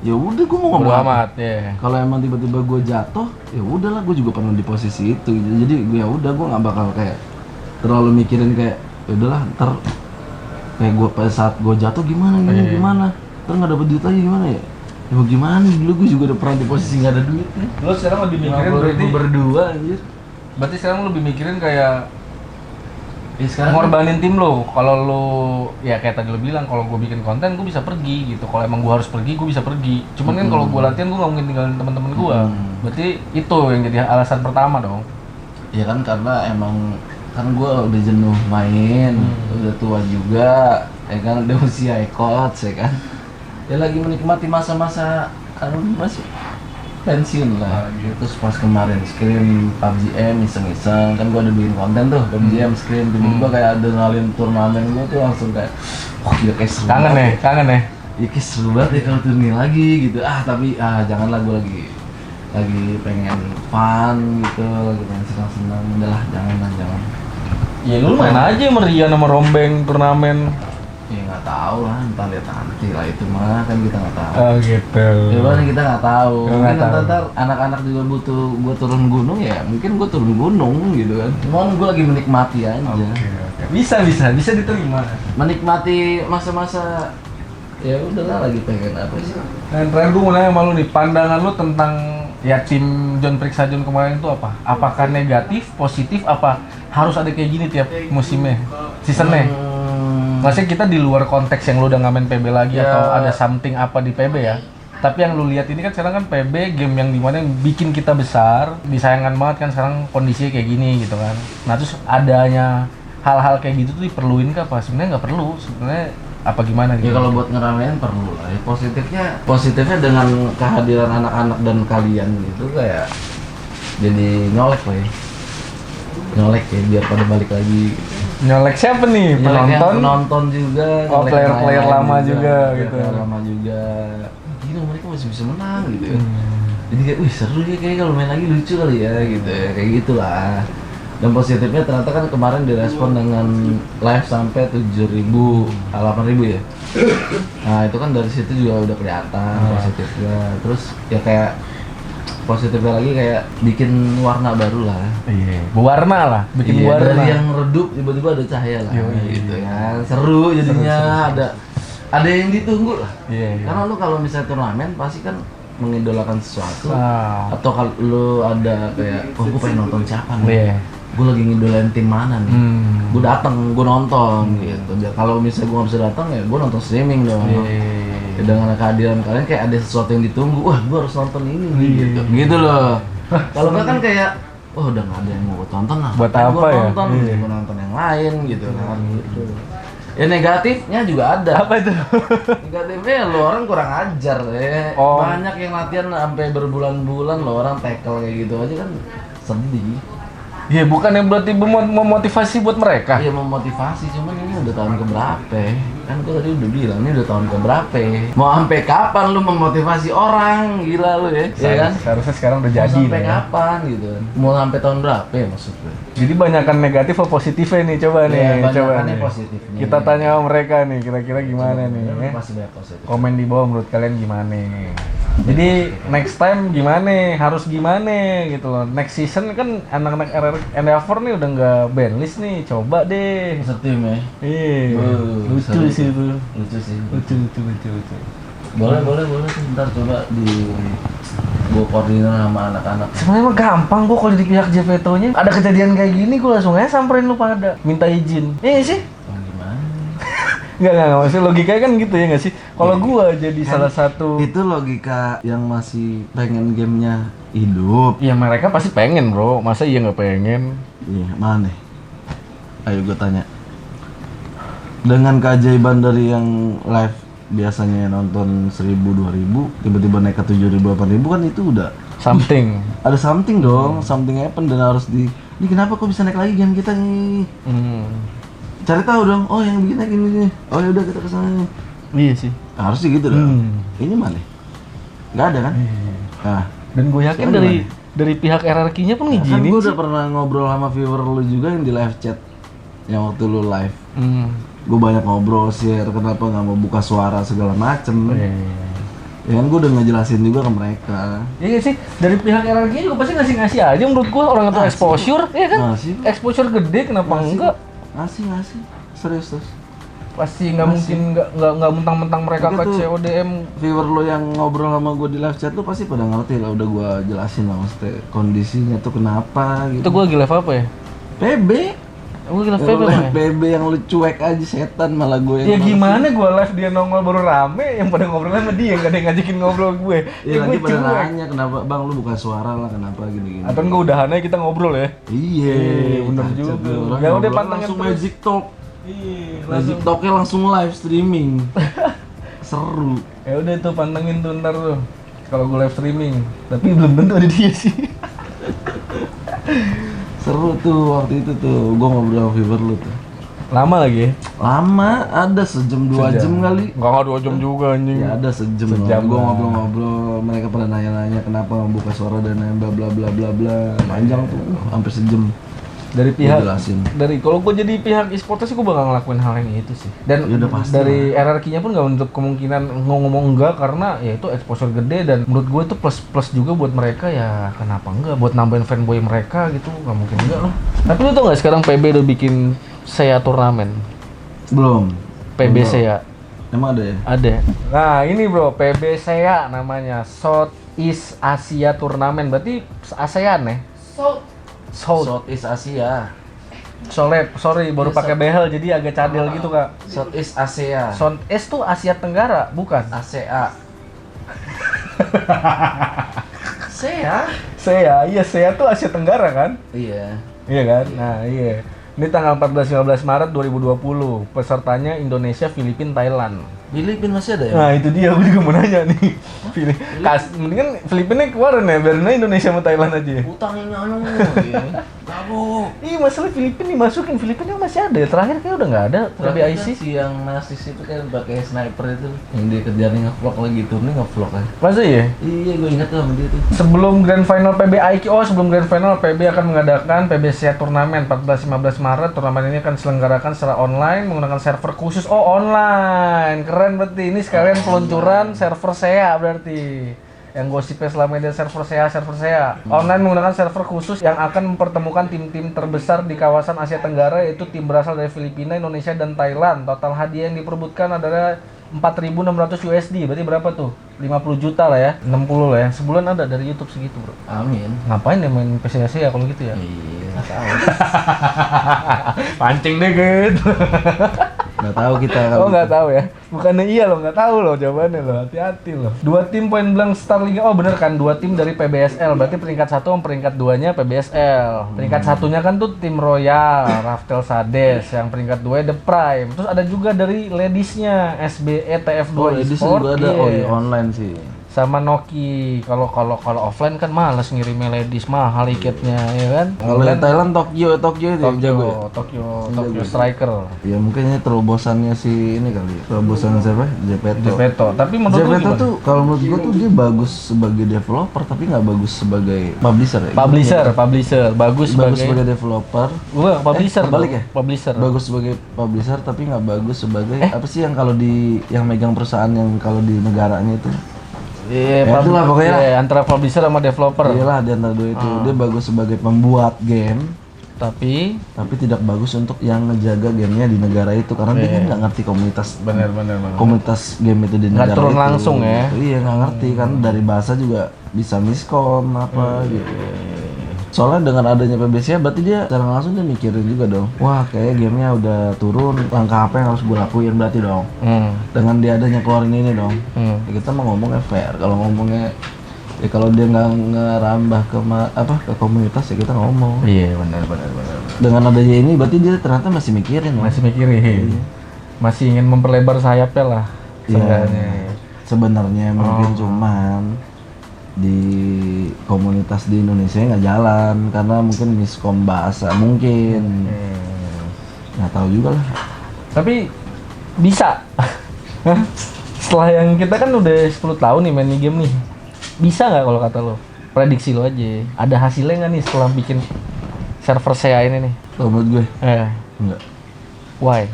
ya udah gue mau ngomong amat kalau emang tiba-tiba gue jatuh ya udahlah, gue juga pernah di posisi itu gitu. Jadi gue ya udah, gue nggak bakal kayak terlalu mikirin kayak ya udahlah ntar kayak gue pada saat gue jatuh gimana ntar nggak dapet duit lagi gimana ya mau gimana, dulu gue juga udah pernah di posisi nggak ada duit nih. Lo sekarang lebih mikirin berarti berdua anjir. Berarti sekarang lo lebih mikirin kayak ngorbanin tim lo. Kalau lo ya kayak tadi lo bilang, kalau gue bikin konten gue bisa pergi gitu. Kalau emang gue harus pergi, gue bisa pergi. Cuman kan kalau gue latihan gue nggak mungkin tinggalin teman-teman gue. Berarti itu yang jadi alasan pertama dong. Ya kan karena emang kan gue udah jenuh main, udah tua juga, ya kan udah usia coach ya kan. Ya lagi menikmati masa-masa masih pensiun lah gitu. Terus pas kemarin screen PUBG M iseng-iseng kan gue udah bikin konten tuh PUBG M screen, tiba-tiba kayak adrenalin turnamen gue tuh langsung kayak wah gila kayak seru banget. Kangen ya ya kayak seru banget ya kalau turun lagi gitu. Tapi janganlah, gue lagi pengen fun gitu, lagi pengen senang-senang, udahlah jangan. ya lu main aja meriah sama rombeng turnamen. Ya nggak tahu lah, entah lihat nanti lah itu mah kan kita nggak tahu. Oh gitu. Ya kan kita nggak tahu. Nggak Mungkin tahu. ntar anak-anak juga butuh gue turun gunung ya, mungkin gue turun gunung gitu kan. Cuman gue lagi menikmati aja. Oke. Bisa diterima. Menikmati masa-masa ya udahlah lagi pengen apa sih? Dan terakhir gue mau nanya sama lu nih, pandangan lu tentang ya tim John Prixajon kemarin itu apa? Apakah negatif, positif, apa harus ada kayak gini tiap musimnya, seasonnya? Maksudnya kita di luar konteks yang lu udah ngamen PB lagi Ya. atau ada something apa di PB ya. Tapi yang lu lihat ini kan sekarang kan PB game yang dimana yang bikin kita besar, disayangkan banget kan sekarang kondisinya kayak gini gitu kan. Nah terus adanya hal-hal kayak gitu tuh diperluin kah apa? Sebenarnya nggak perlu, sebenarnya apa gimana Ya gitu? kalau buat ngeramein perlu lah. Ya, positifnya dengan kehadiran anak-anak dan kalian gitu kayak jadi nyolek lah ya. Nyolek ya biar pada balik lagi. Nyolek siapa nih? Nyolek yang Penonton? penonton juga. Oh, nyolek player-player yang lain lama juga gitu. Player lama juga. Gila mereka masih bisa menang gitu ya. Jadi kayak, wih seru ya kayak kalau main lagi lucu kali ya gitu ya. Kayak gitulah. Dan positifnya ternyata kan kemarin direspon dengan live sampai 7.000, 8.000 ya. Nah itu kan dari situ juga udah kelihatan positifnya. Terus ya kayak positifnya lagi kayak bikin warna baru lah. Iya, berwarna lah, bikin Iya, warna. dari yang redup tiba-tiba ada cahaya lah. Yoi. Gitu kan. Seru jadinya ada yang ditunggu lah. Iya. Karena lu kalau misalnya turnamen pasti kan mengidolakan sesuatu. Wow. Atau kalau lu ada kayak, oh gue pengen nonton siapa nih? Iya. Gue lagi ngidolain tim mana nih? Gue datang, gue nonton gitu. Biar kalau misalnya gue nggak bisa datang ya gue nonton streaming dong. Ya, dengan kehadiran kalian kayak ada sesuatu yang ditunggu. Wah, gue harus nonton ini nih gitu. Gitu loh. Kalau nggak kan kayak, oh udah nggak ada yang mau gue tonton lah. Buat Ngapain apa gua ya? Nonton, Iya. gue nonton yang lain gitu kan. Gitu. Ya negatifnya juga ada. Apa itu? Negatifnya lo orang kurang ajar ya. Oh. Banyak yang latihan sampai berbulan-bulan lo orang tackle kayak gitu aja kan sedih. Iya, bukan yang berarti memotivasi buat mereka. Iya memotivasi, cuman ini udah tahun keberapa? Kan gue tadi udah bilang ini udah tahun keberapa? Mau sampai kapan lu memotivasi orang? Gila lu ya, ya kan? Seharusnya sekarang udah Mau jadi sampai nih. kapan gitu? Mau sampai tahun berapa ya maksudnya? Jadi banyakan negatif atau positifnya nih, coba Ya, nih, coba banyakannya nih. positifnya. Kita tanya sama mereka nih, kira-kira gimana nih? Ya? Pasti banyak positif. Komen di bawah menurut kalian gimana nih? Jadi next time gimana? Harus gimana gitu loh. Next season kan anak-anak Endeavor nih udah nggak bandlist nih, coba deh. Setim ya? Iya, lucu seru sih itu. Lucu sih. Lucu. Boleh sih, ntar coba di gua koordinir sama anak-anak. Sebenarnya mah gampang kok kalau di pihak JPTO-nya ada kejadian kayak gini, gue langsung aja samperin lu pada minta izin. Iya nggak sih? Oh, gimana? Nggak, maksudnya logikanya kan gitu ya nggak sih? Kalau gua jadi salah satu, Itu logika yang masih pengen gamenya hidup. ya mereka pasti pengen bro, masa iya nggak pengen? Iya, mana? Ayo gue tanya. Dengan keajaiban dari yang live biasanya nonton 1.000 2.000 tiba-tiba naik ke 7.000 8.000 kan itu udah Something. ada something dong, something happen dan harus ini kenapa kok bisa naik lagi game kita nih? Cari tahu dong. Oh, yang bikin naik ini. Oh, ya udah kita kesana. Iya sih. Harusnya gitu dong. Ini mana? Nggak ada kan? Nah, Dan gue yakin Sekarang dari pihak hierarkinya pun kan ngizinin gue sih. udah pernah ngobrol sama viewer lu juga yang di live chat yang waktu lu live. Gue banyak ngobrol, share kenapa nggak mau buka suara segala macem. Ya kan gue udah ngejelasin juga ke mereka. Iya sih, dari pihak hierarkinya juga pasti ngasih aja menurut gua, orang itu Ngasih. exposure, ya kan? Ngasih. Exposure gede, kenapa enggak? Ngasih. Serius terus. Pasti nggak mungkin nggak mentang-mentang mereka Mereka ke tuh- CODM. Viewer lo yang ngobrol sama gue di live chat lu pasti pada ngerti lah, udah gue jelasin lah maksudnya kondisinya tuh kenapa gitu. Itu gua lagi live apa ya? PB. Gua lagi live Yang PB lu Bang, live ya? PB yang lu cuek aja setan malah gue yang Ya males. gimana gua live dia nongol baru rame, yang pada ngobrol sama dia, nggak ada yang ngajakin ngobrol gue. Iya Ya nanti gue pada cuek. nanya kenapa bang lu buka suara lah kenapa gini-gini. Atau enggak udahan aja kita ngobrol ya? Iya, bener kacau juga. tuh. Orang Ya udah ngobrol pantengin langsung terus. Magic Talk. Iya, Magic Talknya langsung live streaming. Seru. Ya udah tuh pantengin tuh ntar tuh. Kalau gue live streaming, tapi belum tentu ada dia sih. Seru tuh waktu itu tuh. Gua ngobrol sama viewer lu tuh. Lama lagi ya? Lama, ada sejam 2 jam kali. Enggak 2 jam juga anjing. Ya ada sejam, Sejam Gue lah. ngobrol-ngobrol, mereka pada nanya-nanya kenapa membuka suara dan bla bla bla bla bla. Panjang tuh, hampir sejam. Dari pihak jelasin. kalau gue jadi pihak e-sport sih gue bakal ngelakuin hal yang itu sih. Dan Ya udah pasti dari RRQ-nya pun nggak menutup kemungkinan ngomong enggak karena ya itu exposure gede dan menurut gue itu plus juga buat mereka ya kenapa enggak buat nambahin fanboy mereka gitu nggak mungkin enggak lah. Tapi lu tau nggak sekarang PB udah bikin SEA turnamen? Belum. PB SEA. Emang ada ya? Ada. Nah ini bro PB SEA namanya Southeast Asia Turnamen berarti ASEAN ya? Southeast Asia. Sorry baru pakai behel jadi agak cadel gitu kak. Southeast Asia. Southeast tuh Asia Tenggara bukan? ASEA. SEA? Iya SEA tuh Asia Tenggara kan? Iya. Iya kan? Nah iya. Ini tanggal 14-15 Maret 2020. Pesertanya Indonesia, Filipina, Thailand. Filipina masih ada ya? Nah itu dia, aku juga mau nanya nih. Mendingan Filipina keluarin ya, biarin aja Indonesia sama Thailand aja ya. Utangnya anu, Bravo. Iya masalah Filipina dimasukin, Filipina masih ada ya, terakhir kayak udah nggak ada PBIC. Si yang nasis itu kan pakai sniper itu, yang dia kerjanya nge-vlog lagi tuh, ini nge-vlog kan. Masa iya? Iya, gue ingat tuh sama dia tuh. Sebelum Grand Final PBIQ, sebelum Grand Final PB akan mengadakan PBSIA Turnamen 14-15 Maret. Turnamen ini akan diselenggarakan secara online menggunakan server khusus. Oh online, keren berarti. Ini sekalian peluncuran server SEA berarti. Yang gosipnya selama ini server SEA. Online menggunakan server khusus yang akan mempertemukan tim-tim terbesar di kawasan Asia Tenggara yaitu tim berasal dari Filipina, Indonesia, dan Thailand. Total hadiah yang diperebutkan adalah 4.600 USD, berarti berapa tuh? 50 juta lah ya, 60 lah ya. Sebulan ada dari YouTube segitu bro. Amin. Ngapain ya main PCSI ya kalau gitu ya? Iya, nggak tahu. Pancing deh gitu. Nggak tahu kita kalau. Oh nggak tahu ya? Bukannya iya loh, nggak tahu loh jawabannya loh. Hati-hati loh. 2 tim Point Blank Star Liga. Oh bener kan, 2 tim dari PBSL. Berarti peringkat 1 sama peringkat 2-nya PBSL. Peringkat 1-nya kan tuh tim Royal, Raftel Sades. Yang peringkat 2 The Prime. Terus ada juga dari ladies-nya SBE TF2 Ladies Esport. juga ada. Iya. Oh iya, online sih. Sama Noki. Kalau offline kan males ngirimnya ladies, mahal tiketnya ya kan. Kalau yang Thailand Tokyo itu yang jago ya? Tokyo Striker. Ya mungkin ini terobosannya si ini kali. Terobosan siapa? Zepeto. Zepeto. Tapi menurut lu Zepeto gimana? tuh kalau menurut gua tuh dia bagus sebagai developer tapi nggak bagus sebagai publisher ya. Publisher. Bagus sebagai developer. Wah, publisher balik ya? Publisher. Bagus sebagai publisher tapi nggak bagus sebagai apa sih yang kalau di yang megang perusahaan yang kalau di negaranya itu. Iya, Ya, itulah pokoknya lah. antara publisher sama developer. Iyalah di antara dua itu. Dia bagus sebagai pembuat game Tapi tidak bagus untuk yang ngejaga gamenya di negara itu karena dia kan nggak ngerti komunitas benar. komunitas game itu di Nggak negara turun itu. langsung ya. Iya nggak ngerti kan dari bahasa juga bisa miskom apa gitu. Soalnya dengan adanya PBSIA berarti dia secara langsung dia mikirin juga dong. Wah kayak gamenya udah turun, langkah apa yang harus gue lakuin berarti dong. Dengan dia adanya keluarin ini dong. Ya, kita mau ngomongnya fair. Kalau ngomongnya ya kalau dia nggak ngerambah ke komunitas ya kita ngomong. Iya, benar. Dengan adanya ini berarti dia ternyata masih mikirin. Masih mikirin. Masih ingin memperlebar sayapnya lah. Iya. Seenggaknya. Sebenarnya mungkin cuman di komunitas di Indonesia nggak jalan karena mungkin miskom bahasa mungkin. Nggak tahu juga lah. Tapi bisa. Setelah yang kita kan udah 10 tahun nih main game nih. Bisa nggak kalau kata lo? Prediksi lo aja. Ada hasilnya nggak nih setelah bikin server SEA ini nih? Kalau menurut gue enggak. Why?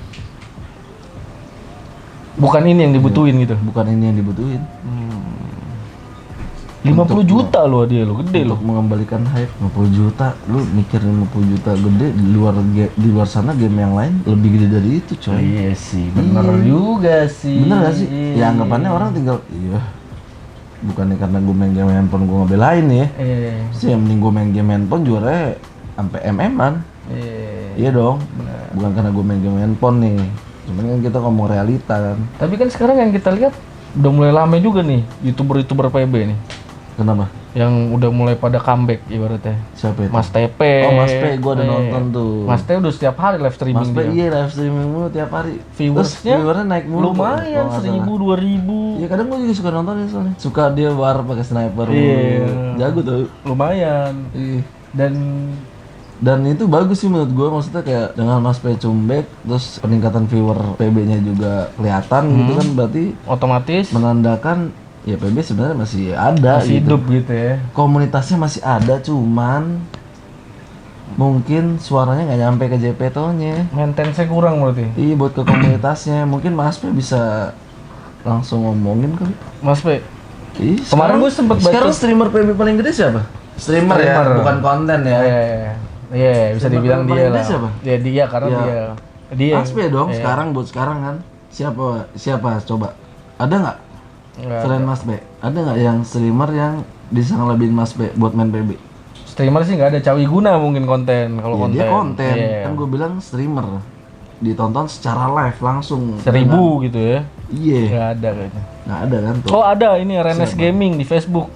Bukan ini yang dibutuhin gitu. Bukan ini yang dibutuhin. 50 juta lo dia lo, gede lo. Untuk mengembalikan hype 50 juta, lu mikir 50 juta gede di luar sana game yang lain lebih gede dari itu coy. Iya sih, bener juga sih. Bener gak sih? Ya anggapannya orang tinggal iya. Bukannya karena gue main game handphone gue ngebelain ya. Sih yang mending gue main game handphone juara sampai MM-an. Iya dong. Bukan karena gue main game handphone nih. Cuman kan kita ngomong realita kan. Tapi kan sekarang yang kita lihat udah mulai lama juga nih YouTuber PB nih. Kenapa? Yang udah mulai pada comeback ibaratnya. Siapa itu? Mas TP. Oh Mas P, gue ada nonton tuh. Mas TP udah setiap hari live streaming Mas P dia. iya live streaming mulu tiap hari. Viewersnya naik mulu. lumayan, 1.000, 2.000. Iya kadang gue juga suka nonton ya soalnya. Suka dia war pakai sniper. Iya. Jago tuh. Lumayan. Iya. Dan itu bagus sih menurut gue, maksudnya kayak dengan Mas P comeback terus peningkatan viewer PB-nya juga kelihatan gitu kan, berarti otomatis menandakan ya PB sebenarnya masih ada masih gitu. hidup gitu ya. Komunitasnya masih ada, cuman mungkin suaranya nggak nyampe ke JPT-nya. Maintenance-nya kurang berarti. Iya, buat ke komunitasnya. Mungkin Mas P bisa langsung ngomongin kali. Mas P, Ih, kemarin gue sempet baca. Sekarang streamer PB paling gede siapa? Streamer ya, bukan konten ya. Iya, bisa Streamer dibilang paling dia gede lah. siapa? Ya dia karena Iya. dia. Mas P dong, Iya. sekarang buat sekarang kan. Siapa coba? Ada nggak? Nggak Selain ada. Mas P, ada nggak yang streamer yang bisa ngelebihin Mas P buat main PB? Streamer sih nggak ada. Cawi Guna mungkin konten kalau Iya, konten. dia konten. Iya. Kan gue bilang streamer. Ditonton secara live langsung. 1000 gitu ya. Iya. Nggak ada kayaknya. Nggak ada kan tuh. Oh ada ini Renes Gaming di Facebook.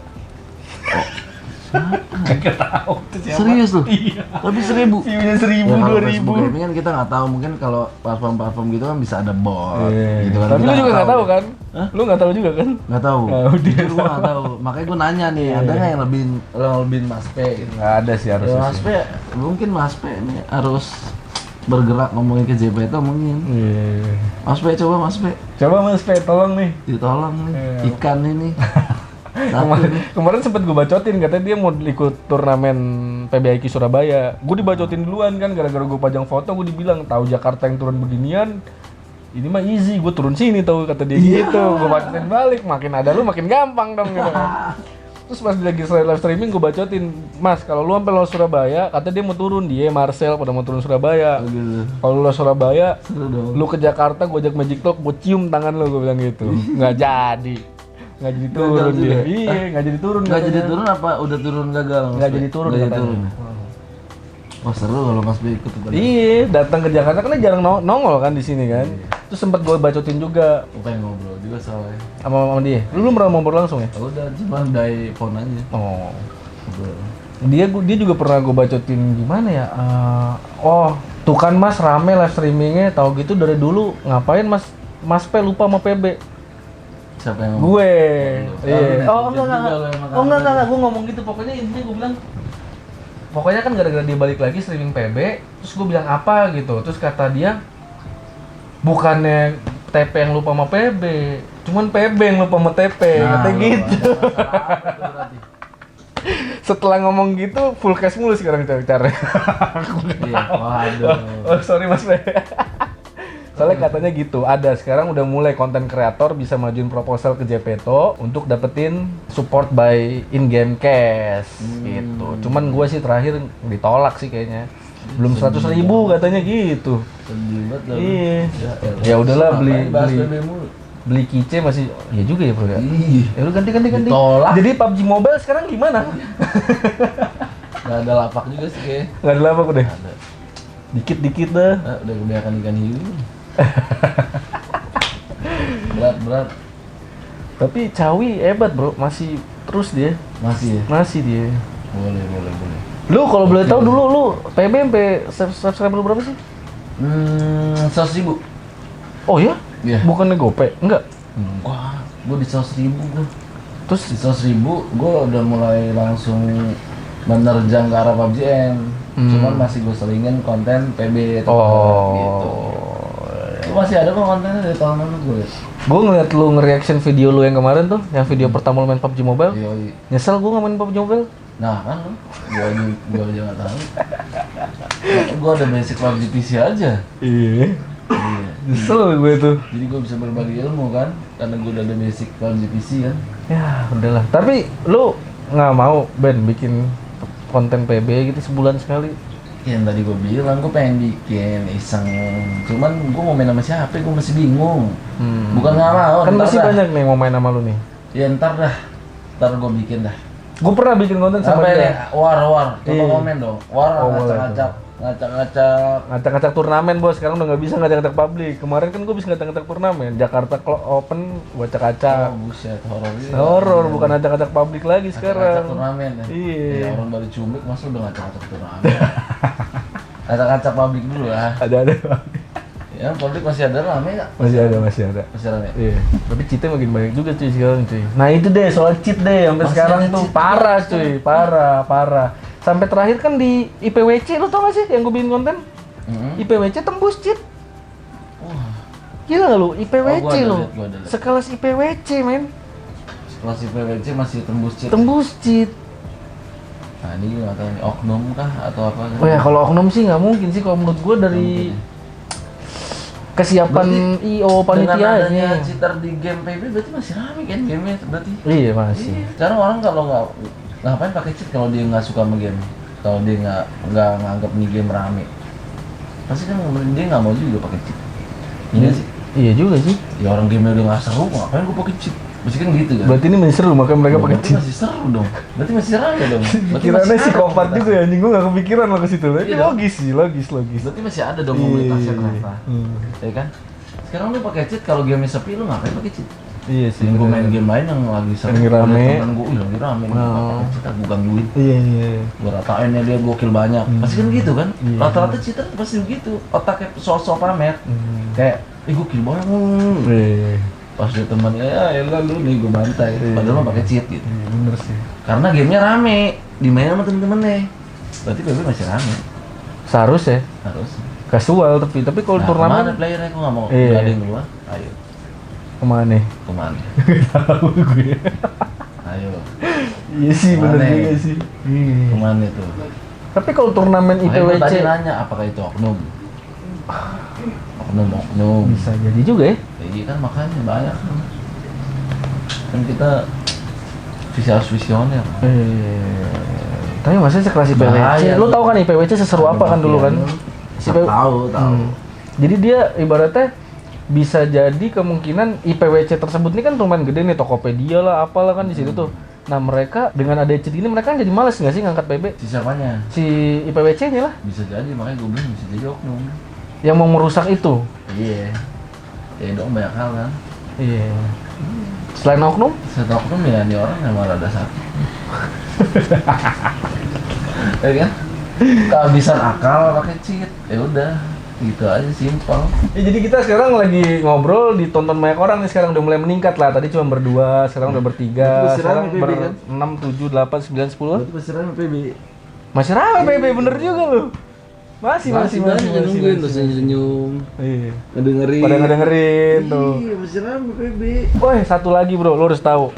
Kagak tahu tuh siapa. Serius tuh? Iya. Tapi 1000. View-nya 1000, Ya, kalau 2000. Facebook Gaming kan kita nggak tahu, mungkin kalau platform-platform gitu kan bisa ada bot Iya. gitu kan. Tapi Kita lu juga nggak tahu kan? Hah? Lu nggak tahu juga kan? Nggak tahu. Nah, udah. Jujur gua nggak tahu. Makanya gua nanya nih, ada nggak yang lebihin Mas P gitu. Nggak ada sih Ya, harusnya. Mas P, mungkin Mas P ini harus bergerak ngomongin ke JPT mungkin. Iya. Mas P, coba Mas P, Coba Mas P tolong nih. ditolong nih, Iya. ikan ini. Satu nih. Kemarin sempet gue bacotin, katanya dia mau ikut turnamen PBIQ Surabaya. Gue dibacotin duluan kan, gara-gara gue pajang foto, gue dibilang tahu Jakarta yang turun beginian, ini mah easy, gue turun sini tahu kata dia gitu. Gue bacotin balik, makin ada lu makin gampang dong gitu kan. Terus pas lagi live streaming gue bacotin, Mas kalau lu sampai lo Surabaya, kata dia mau turun, dia Marcel pada mau turun Surabaya. Gitu. Kalau lo Surabaya, Seru dong. lu ke Jakarta, gue ajak Magic Talk, gue cium tangan lu, gue bilang gitu. Nggak jadi. Nggak jadi turun Gagal dia. juga? Iya, nggak jadi turun. Nggak jadi katanya. turun apa udah turun gagal? Mas Nggak P? jadi turun Nggak jadi katanya. turun. Wah seru kalau Mas B ikut tuh. Iya, datang ke Jakarta kan dia jarang nongol kan di sini kan. Terus sempet gue bacotin juga Gue pengen ngobrol juga soalnya. sama dia. Lu belum pernah ngobrol langsung ya? Udah cuma dari phone aja. Oh. Ngobrol. Dia juga pernah gue bacotin gimana ya? Oh, tuh kan Mas rame live streamingnya, tahu gitu dari dulu ngapain Mas P lupa sama PB? Siapa yang ngomong? Gue. Oh, Iya. Oh, netizen enggak. juga lo emang Oh, kampret. enggak. Gue ngomong gitu. Pokoknya intinya gue bilang pokoknya kan gara-gara dia balik lagi streaming PB, terus gue bilang apa gitu. Terus kata dia bukannya TP yang lupa sama PB, cuman PB yang lupa sama TP. Katanya lo gitu. ada masalah apa tuh berarti? Setelah ngomong gitu full cash mulu sekarang cara. Iya, waduh. Oh, sorry Mas P. Soalnya katanya gitu, ada sekarang udah mulai konten kreator bisa majuin proposal ke JPTO untuk dapetin support by in-game cash gitu. Cuman gue sih terakhir ditolak sih kayaknya. Belum 100.000 katanya gitu. Sedih banget lo. Iya. elah. Ya udahlah Ngapain bahas beli PB mulu? beli kice masih ya juga ya bro ya. Ih, Ya lu ganti. Ditolak. Jadi PUBG Mobile sekarang gimana? nggak ada lapak juga sih kayak. Nggak ada lama deh. Ada. Dikit dah. Udah kebanyakan ikan hiu. Berat. Tapi Cawi hebat bro, masih terus dia. Masih ya? Masih dia. Boleh. Lu kalau boleh tahu dulu lu PB sampai subscriber lu berapa sih? 100.000. Oh ya? Iya. Bukannya gope? Enggak. Wah, gue di 100.000 gue. Terus Di 100.000 gue udah mulai langsung menerjang ke arah PUBG M. Cuman masih gue selingin konten PB tetap gitu. Lu masih ada kok kontennya dari tahun lalu gue. gue ngeliat lu nge-reaction video lu yang kemarin tuh, yang video pertama lu main PUBG Mobile. Yoi. Nyesel gue nggak main PUBG Mobile. Nah kan lu, gue aja nggak tahu. Gue ada basic PUBG PC aja. Iya. Iya. Nyesel gue tuh. Jadi gue bisa berbagi ilmu kan, karena gue udah ada basic PUBG PC kan. Ya udahlah. Tapi lu nggak mau Ben bikin konten PB gitu sebulan sekali? Yang tadi gue bilang, gue pengen bikin iseng. Cuman gue mau main sama siapa, gue masih bingung. Bukan nggak mau, Kan ntar masih dah. banyak nih yang mau main sama lu nih. Ya ntar gue bikin dah. Gue pernah bikin konten sama Sampai nih, dia. war. Coba Iya. komen dong. War Oh, boleh, ngacak-ngacak. Ngacak-ngacak turnamen bos, sekarang udah nggak bisa ngacak-ngacak publik. Kemarin kan gue bisa ngacak-ngacak turnamen, Jakarta Open gue acak-acak. Oh buset, horor juga. Horor, bukan ngacak-ngacak publik lagi Ngacak-ngacak sekarang. turnamen ya? Iya. Ya, orang baru cumik, masa udah ngacak-ngacak turnamen? Ngacak-ngacak publik dulu lah. Ada. Ya, publik masih ada rame nggak? Masih ada. Masih rame? Iya. Tapi cheatnya makin banyak juga cuy sekarang cuy. Nah itu deh soal cheat deh, sampai Masih sekarang ada tuh cheat parah juga, cuy, parah. Sampai terakhir kan di IPWC, lu tau gak sih yang gue bikin konten? IPWC tembus cheat. Wah, Gila gak lu? Oh, IPWC gua ada lu. liat, gua ada liat. Sekelas IPWC men. setelah si PWC masih tembus cheat. Tembus cheat. Nah ini gue nggak tahu nih, oknum kah atau apa? Oh ya kalau oknum sih nggak mungkin sih, kalau menurut gue dari kesiapan IO Dengan adanya panitianya. cheater di game PB berarti masih rame kan gamenya berarti? Iya masih. Iya. Sekarang orang kalau nggak ngapain pakai cheat kalau dia nggak suka sama game, kalau dia nggak nganggap nih game rame, pasti kan dia nggak mau juga pakai cheat. Iya sih. Iya juga sih. Ya orang game udah nggak seru, ngapain gue pakai cheat? Mesti kan gitu kan? Berarti ini masih seru makanya mereka pakai Berarti cheat. masih seru dong. Berarti masih rame dong. Berarti Pikirannya masih ada psikopat komunitas. juga ya, anjing gue gak kepikiran lo ke situ. Tapi Iya dong. logis sih, logis. Berarti masih ada dong komunitasnya ternyata. Ya kan? Sekarang lu pakai cheat kalau game sepi lu ngapain pakai cheat? Iya sih. Gue main bener. game lain yang lagi seru. Lagi rame. Temen gue lagi rame nih, pakai cheat aku bukan duit. Iya. Gue ratain ya dia gokil banyak. Pasti kan gitu kan? Iya. Rata-rata cheater pasti begitu. Otaknya sosok pamer. Kayak, gokil banget. Iya. Pas dia temannya, ya elah lu nih gue bantai. Padahal mah pakai cheat gitu. Iya, bener sih. Karena gamenya rame, dimainin sama temen-temennya. Berarti PB masih rame. Seharusnya Harus. casual tapi kalau turnamen Kemana playernya? Kok nggak mau Iya. nggak ada yang keluar? Ayo, kemana nih? kemana? Tahu gue. Ayo, Iya sih bener Kemana? juga sih. Iya. kemana itu? Tapi kalau turnamen Makanya gue tadi IPWC nanya, apakah itu oknum? Oknum. bisa jadi juga ya. Iya kan makanya banyak kan. Kan kita harus visioner. Tapi maksudnya sekelas IPWC, Bahaya lu tuh. tahu kan IPWC seseru apa kan dulu kan? Si IPWC Tahu. Jadi dia ibaratnya bisa jadi kemungkinan IPWC tersebut ini kan lumayan gede nih, Tokopedia lah, apalah kan di situ tuh. Nah mereka dengan ada cheat ini mereka kan jadi males nggak sih ngangkat PB? Si siapanya? Si IPWC-nya lah, Bisa jadi, makanya gue bilang bisa jadi oknum. yang mau merusak itu. Iya. Ya dong banyak hal kan. Iya. Selain oknum, Saya oknum ya ini orang emang rada sakit. Ya kan? Kehabisan akal pakai cheat. Ya udah, gitu aja simpel. ya jadi kita sekarang lagi ngobrol ditonton banyak orang nih, sekarang udah mulai meningkat lah. Tadi cuma berdua, sekarang udah bertiga, Berarti masih sekarang rame PB kan? ber-6, 7, 8, 9, 10. Berarti pasti rame PB. Masih rame PB, bener juga lu. Masih banyak yang nungguin terus senyum. Iya. Ngedengerin. Pada ngedengerin tuh. Iya, masih rame PB. Woi, satu lagi bro, lo harus tahu.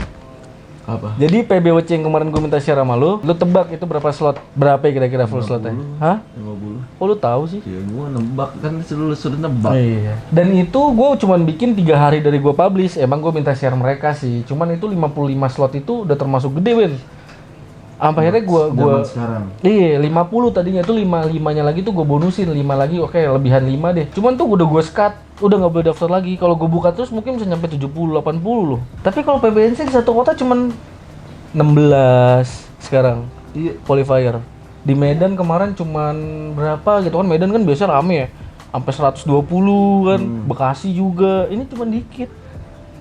Apa? Jadi PBWC yang kemarin gue minta share sama lu tebak itu berapa slot? Berapa ya kira-kira full slotnya? Hah? 50. Oh lu tahu sih? Ya gua nebak kan sudah nebak. Iya. Dan itu gue cuman bikin 3 hari dari gue publish. Emang gue minta share mereka sih. Cuman itu 55 slot itu udah termasuk gede, Win. Sampai akhirnya Zaman sekarang. iya 50 tadinya tuh 5-5-nya lagi tuh gue bonusin 5 lagi, oke lebihan 5 deh. Cuman tuh udah gue skat, udah nggak boleh daftar lagi. Kalau gue buka terus mungkin bisa nyampe 70-80 loh. Tapi kalau PBNC di satu kota cuman 16 sekarang Iya. qualifier. Di Medan kemarin cuman berapa gitu kan, Medan kan biasa rame ya. Sampai 120 kan, Bekasi juga. Ini cuman dikit.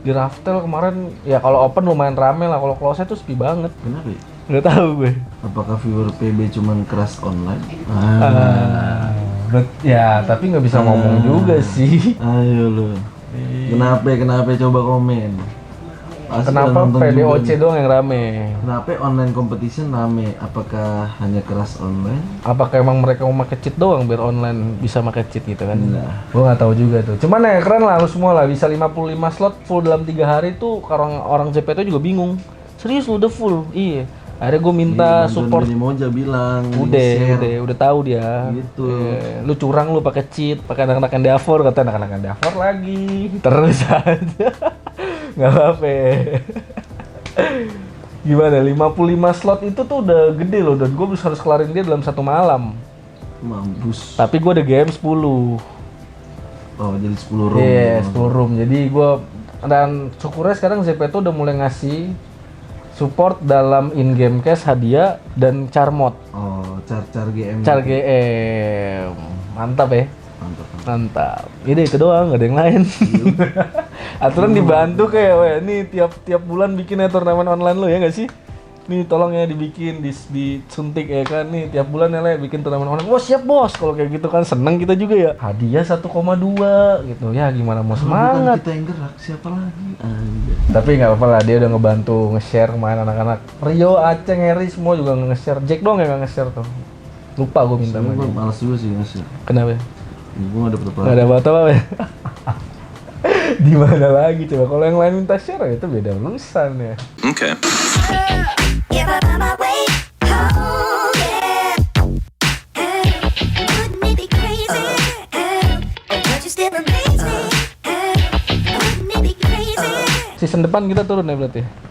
Di Raftel kemarin ya kalau open lumayan rame lah, kalau close tuh sepi banget. Kenapa ya? Nggak tahu gue. Apakah viewer PB cuman keras online? Ya, tapi nggak bisa ngomong juga sih. Ayo lu. Kenapa coba komen? Pasti Kenapa udah nonton PDOC juga nih. doang yang rame? Kenapa online competition rame? Apakah hanya keras online? Apakah emang mereka mau pakai cheat doang biar online bisa pakai cheat gitu kan? Nah. Gue nggak tahu juga tuh. Cuman ya keren lah lu semua lah, bisa 55 slot full dalam 3 hari tuh. Orang CPT juga bingung. Serius lu udah full? Iya. Akhirnya gue minta support. Benny Moja bilang. Udah tahu dia. Gitu. Lu curang lu pakai cheat, pakai anak-anak Endeavor, kata anak-anak Endeavor lagi. Terus aja. Nggak apa-apa. Gimana? 55 slot itu tuh udah gede loh, dan gue harus kelarin dia dalam 1 malam. Mampus. Tapi gue ada game 10. Oh, jadi 10 room. Iya, 10 room. Jadi gue, dan syukurnya sekarang ZP tuh udah mulai ngasih support dalam in-game cash, hadiah, dan charmod. Oh, car GM. Car GM. Mantap ya. Mantap. Ini itu doang, nggak ada yang lain. Aturan dibantu kayak, weh, nih tiap bulan bikin ya turnamen online lo ya nggak sih? Nih tolong ya dibikin, disuntik ya kan, nih tiap bulan ya Le, bikin turnamen online. Wah siap bos, kalau kayak gitu kan seneng kita juga ya. Hadiah 1,2 gitu, ya gimana mau Bukan semangat. kita yang gerak, siapa lagi? Anjir. Tapi nggak apa-apa lah, dia udah ngebantu nge-share kemarin anak-anak. Rio, Aceh, Eri semua juga nge-share. Jack doang yang nggak nge-share tuh. Lupa gue minta sama Gue dia. malas juga sih ngasih. Kenapa? Gue gak dapet apa. Nggak ada apa-apa ya. Di mana lagi coba? Kalau yang lain minta share ya itu beda urusan ya. Okay. Give up on my way home. season depan kita turun ya berarti.